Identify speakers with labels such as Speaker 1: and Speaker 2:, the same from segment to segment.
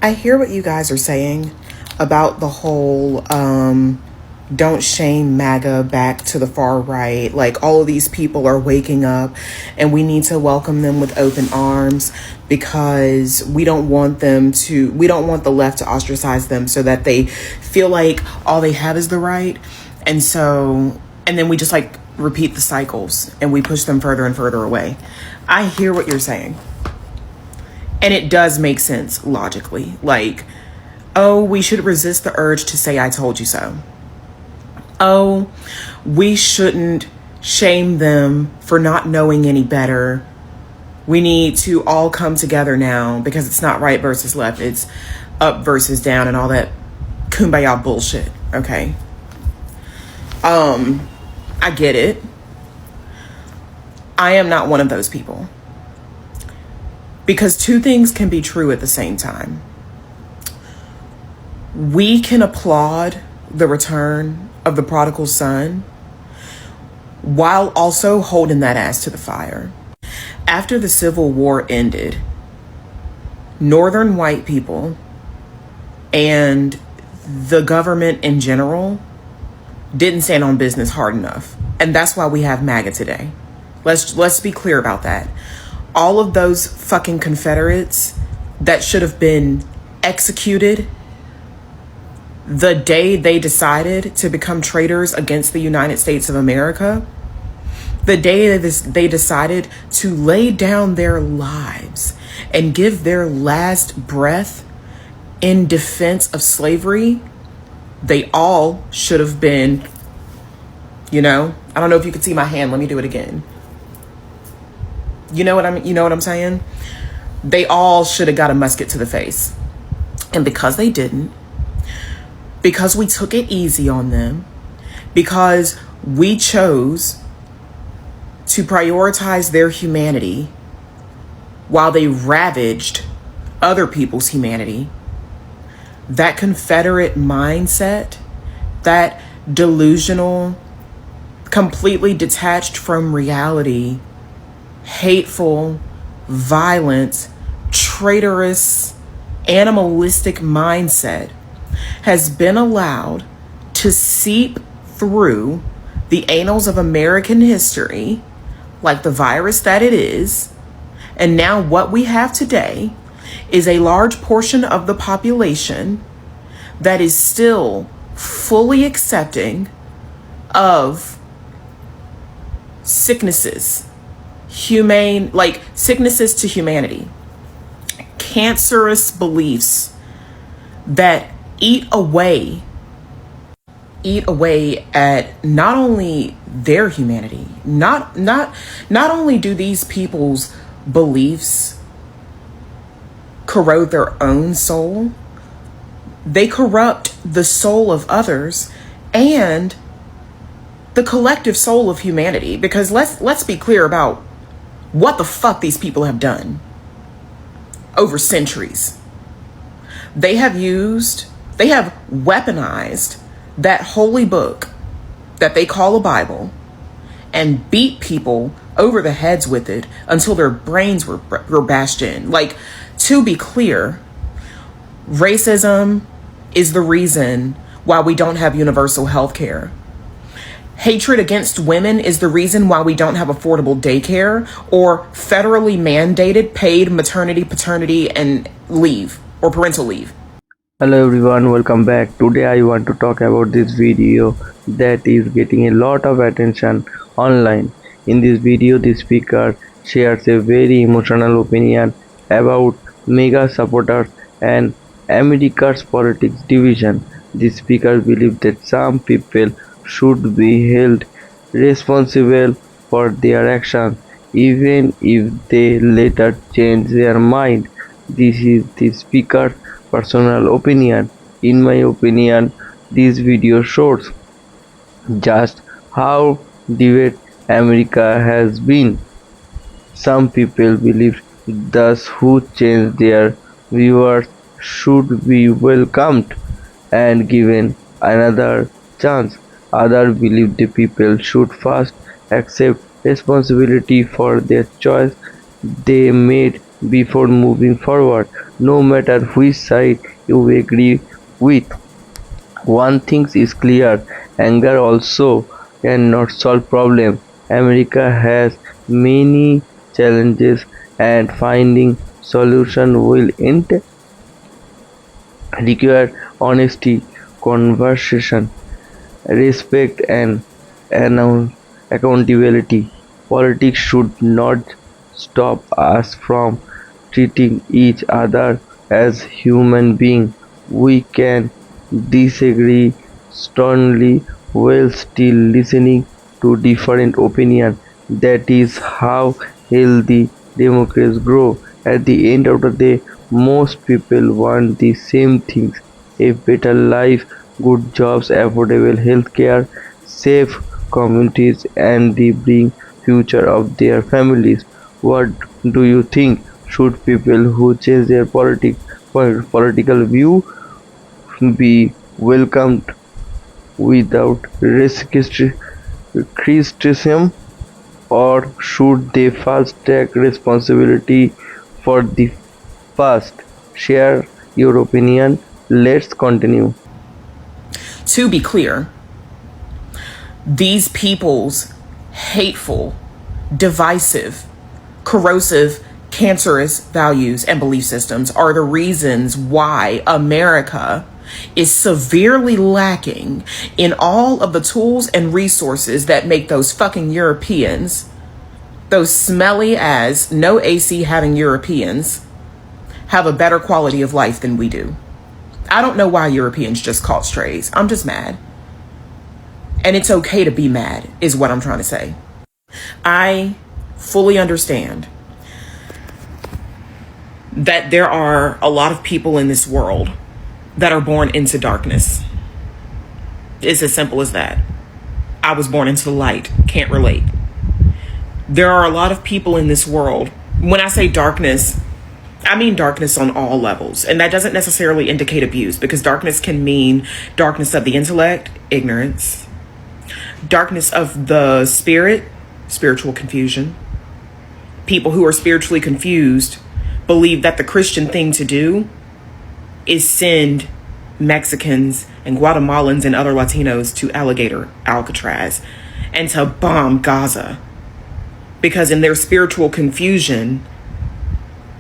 Speaker 1: I hear what you guys are saying about the whole don't shame MAGA back to the far right. Like, all of these people are waking up and we need to welcome them with open arms because we don't want the left to ostracize them so that they feel like all they have is the right. And then we just like repeat the cycles and we push them further and further away. I hear what you're saying. And it does make sense logically. Like, oh, we should resist the urge to say, I told you so. Oh, we shouldn't shame them for not knowing any better. We need to all come together now because it's not right versus left. It's up versus down and all that kumbaya bullshit. Okay. I get it. I am not one of those people. Because two things can be true at the same time. We can applaud the return of the prodigal son while also holding that ass to the fire. After the Civil War ended, Northern white people and the government in general didn't stand on business hard enough. And that's why we have MAGA today. Let's be clear about that. All of those fucking Confederates that should have been executed the day they decided to become traitors against the United States of America, the day they decided to lay down their lives and give their last breath in defense of slavery, they all should have been, I don't know if you can see my hand. Let me do it again. You know what I'm saying? They all should have got a musket to the face. And because they didn't, because we took it easy on them, because we chose to prioritize their humanity while they ravaged other people's humanity, that Confederate mindset, that delusional, completely detached from reality, hateful, violent, traitorous, animalistic mindset has been allowed to seep through the annals of American history like the virus that it is. And now what we have today is a large portion of the population that is still fully accepting of sicknesses, sicknesses to humanity, cancerous beliefs that eat away at not only their humanity, not only do these people's beliefs corrode their own soul, they corrupt the soul of others and the collective soul of humanity. Because let's be clear about what the fuck these people have done over centuries. They have weaponized that holy book that they call a Bible and beat people over the heads with it until their brains were bashed in. Like, to be clear, racism is the reason why we don't have universal health care. Hatred against women is the reason why we don't have affordable daycare or federally mandated paid maternity, paternity, and leave or parental leave.
Speaker 2: Hello everyone, welcome back. Today I want to talk about this video that is getting a lot of attention online. In this video, the speaker shares a very emotional opinion about MAGA supporters and America's politics division. The speaker believes that some people should be held responsible for their actions even if they later change their mind. This is the speaker's personal opinion. In my opinion, this video shows just how divided America has been. Some people believe those who change their views should be welcomed and given another chance. Others believe the people should first accept responsibility for their choice they made before moving forward. no matter which side you agree with. One thing is clear: anger also cannot solve problems. America has many challenges, and finding solutions will require honesty, conversation, respect, and accountability. Politics should not stop us from treating each other as human beings. We can disagree sternly while still listening to different opinions. That is how healthy democracies grow. At the end of the day, most people want the same things: a better life, good jobs, affordable healthcare, safe communities, and the bright future of their families. What do you think? Should people who change their political view be welcomed without criticism, or should they first take responsibility for the past? Share your opinion. Let's continue.
Speaker 1: To be clear, these people's hateful, divisive, corrosive, cancerous values and belief systems are the reasons why America is severely lacking in all of the tools and resources that make those fucking Europeans, those smelly as no AC having Europeans, have a better quality of life than we do. I don't know why Europeans just caught strays. I'm just mad. And it's okay to be mad, is what I'm trying to say. I fully understand that there are a lot of people in this world that are born into darkness. It's as simple as that. I was born into the light. Can't relate. There are a lot of people in this world. When I say darkness, I mean darkness on all levels. And that doesn't necessarily indicate abuse, because darkness can mean darkness of the intellect, ignorance, darkness of the spirit, spiritual confusion. People who are spiritually confused believe that the Christian thing to do is send Mexicans and Guatemalans and other Latinos to Alligator Alcatraz and to bomb Gaza. Because in their spiritual confusion,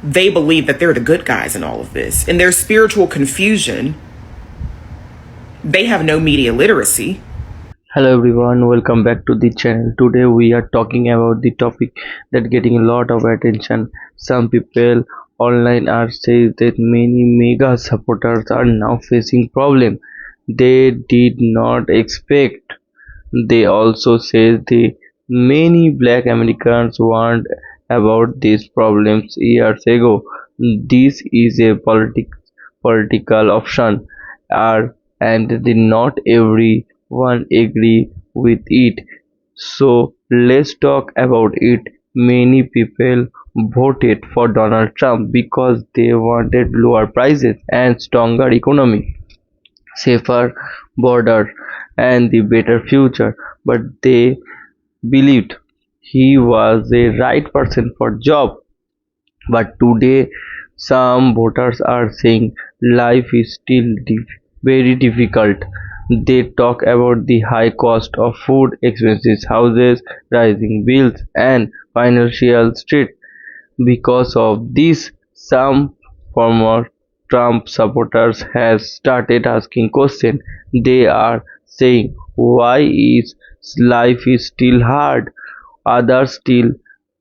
Speaker 1: they believe that they're the good guys in all of this. In their spiritual confusion, they have no media literacy.
Speaker 2: Hello everyone, welcome back to the channel. Today we are talking about the topic that getting a lot of attention. Some people online are saying that many mega supporters are now facing problem they did not expect. They also say the many black Americans warned about these problems years ago. This is a political option, and not everyone agree with it. So let's talk about it. Many people voted for Donald Trump because they wanted lower prices and stronger economy, safer border, and the better future, but they believed he was the right person for job. But today some voters are saying life is still very difficult. They talk about the high cost of food, expenses, houses, rising bills, and financial stress. Because of this, some former Trump supporters have started asking questions. They are saying, why is life is still hard? Others still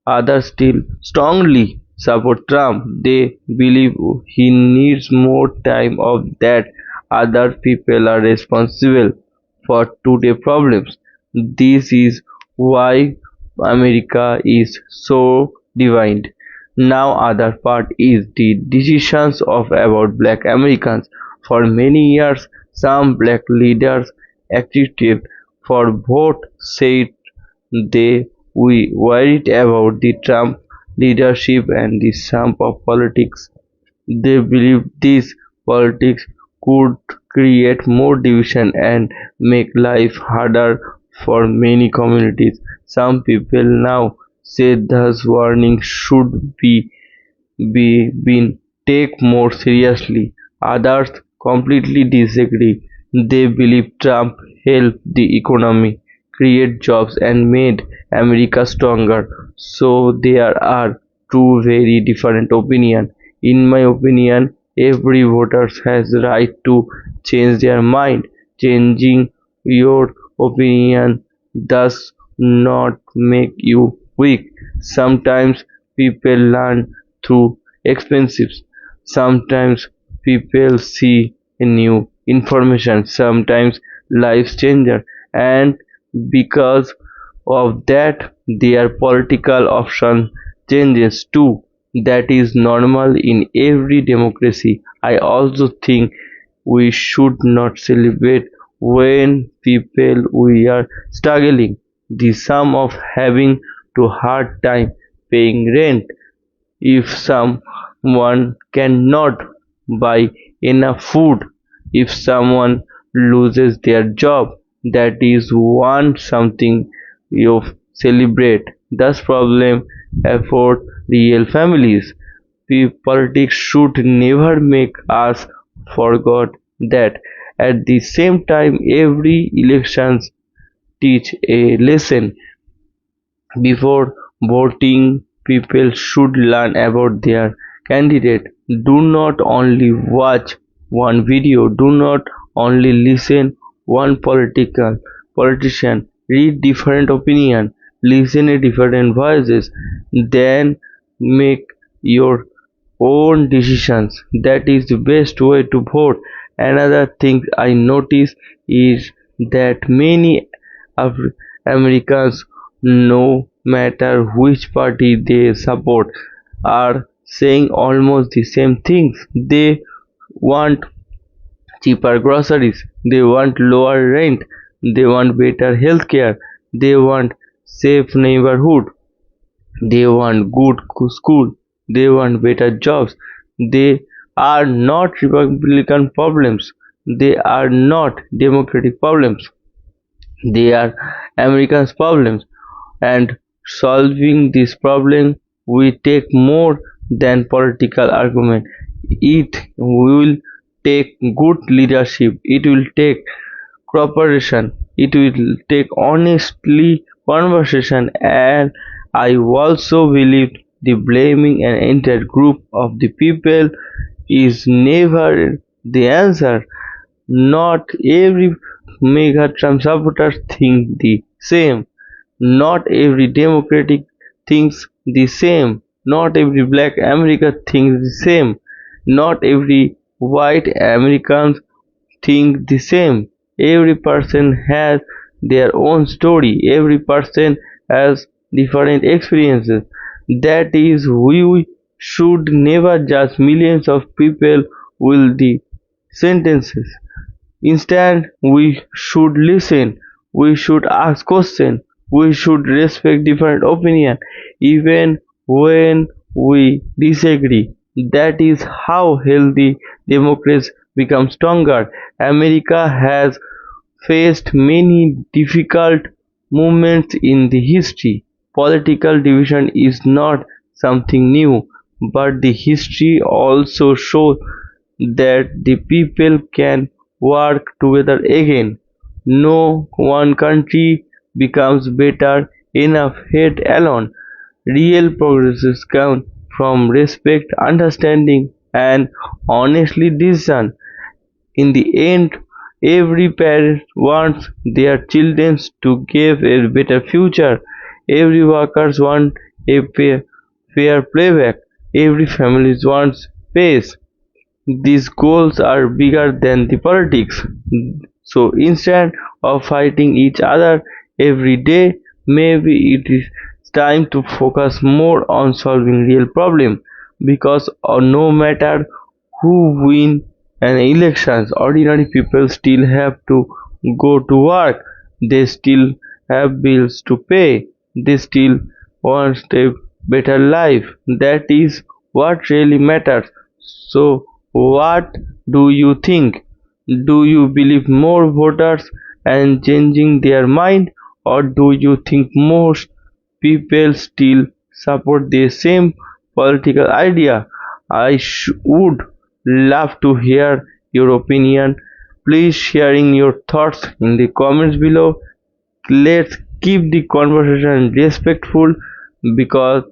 Speaker 2: others still strongly support Trump. They believe he needs more time of that other people are responsible for today's problems. This is why America is so divided. Now other part is the decisions of about black Americans. For many years some black leaders activated for vote said they we worried about the Trump leadership and the sump of politics. They believe this politics could create more division and make life harder for many communities. Some people now say thus warning should be been take more seriously. Others completely disagree. They believe Trump helped the economy, create jobs and made America stronger. So there are two very different opinions. In my opinion, every voter has right to change their mind. Changing your opinion does not make you weak. Sometimes people learn through expenses. Sometimes people see new information. Sometimes lives changer, and because of that, their political option changes too. That is normal in every democracy. I also think we should not celebrate when people we are struggling. The sum of having to hard time paying rent, if someone cannot buy enough food, if someone loses their job, that is one something you celebrate. Thus problem afford real families. Politics should never make us forget that. At the same time, every elections teach a lesson. Before voting, people should learn about their candidate. Do not only watch one video, do not only listen one politician. Read different opinion, listen to different voices, then make your own decisions. That is the best way to vote. Another thing I notice is that many Americans, no matter which party they support, are saying almost the same things. They want cheaper groceries, they want lower rent, they want better healthcare, they want safe neighborhood, they want good school, they want better jobs. They are not Republican problems, they are not Democratic problems, they are Americans' problems, and solving this problem will take more than political argument. It will take good leadership, it will take cooperation, it will take honestly conversation, and I also believe the blaming an entire group of the people is never the answer. Not every MAGA Trump supporter thinks the same. Not every Democratic thinks the same. Not every black American thinks the same. Not every white Americans think the same. Every person has their own story. Every person has different experiences. That is, we should never judge millions of people with the sentences. Instead, we should listen, we should ask questions, we should respect different opinions, even when we disagree. That is how healthy democracy becomes stronger. America has faced many difficult moments in the history. Political division is not something new, but the history also shows that the people can work together again. No one country becomes better enough head alone. Real progress comes from respect, understanding, and honestly decision. In the end, every parent wants their children to give a better future. Every workers want a fair playback. Every family wants peace. These goals are bigger than the politics. So instead of fighting each other every day, maybe it is time to focus more on solving real problems. Because no matter who win an election, ordinary people still have to go to work. They still have bills to pay. They still want a better life. That is what really matters. So, what do you think? Do you believe more voters and changing their mind, or do you think most people still support the same political idea? would love to hear your opinion. Please sharing your thoughts in the comments below. Let's keep the conversation respectful, because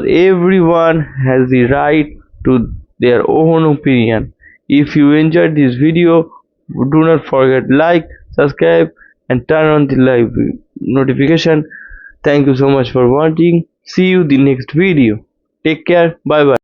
Speaker 2: everyone has the right to their own opinion. If you enjoyed this video, do not forget like, subscribe and turn on the live notification. Thank you so much for watching. See you the next video. Take care. Bye bye.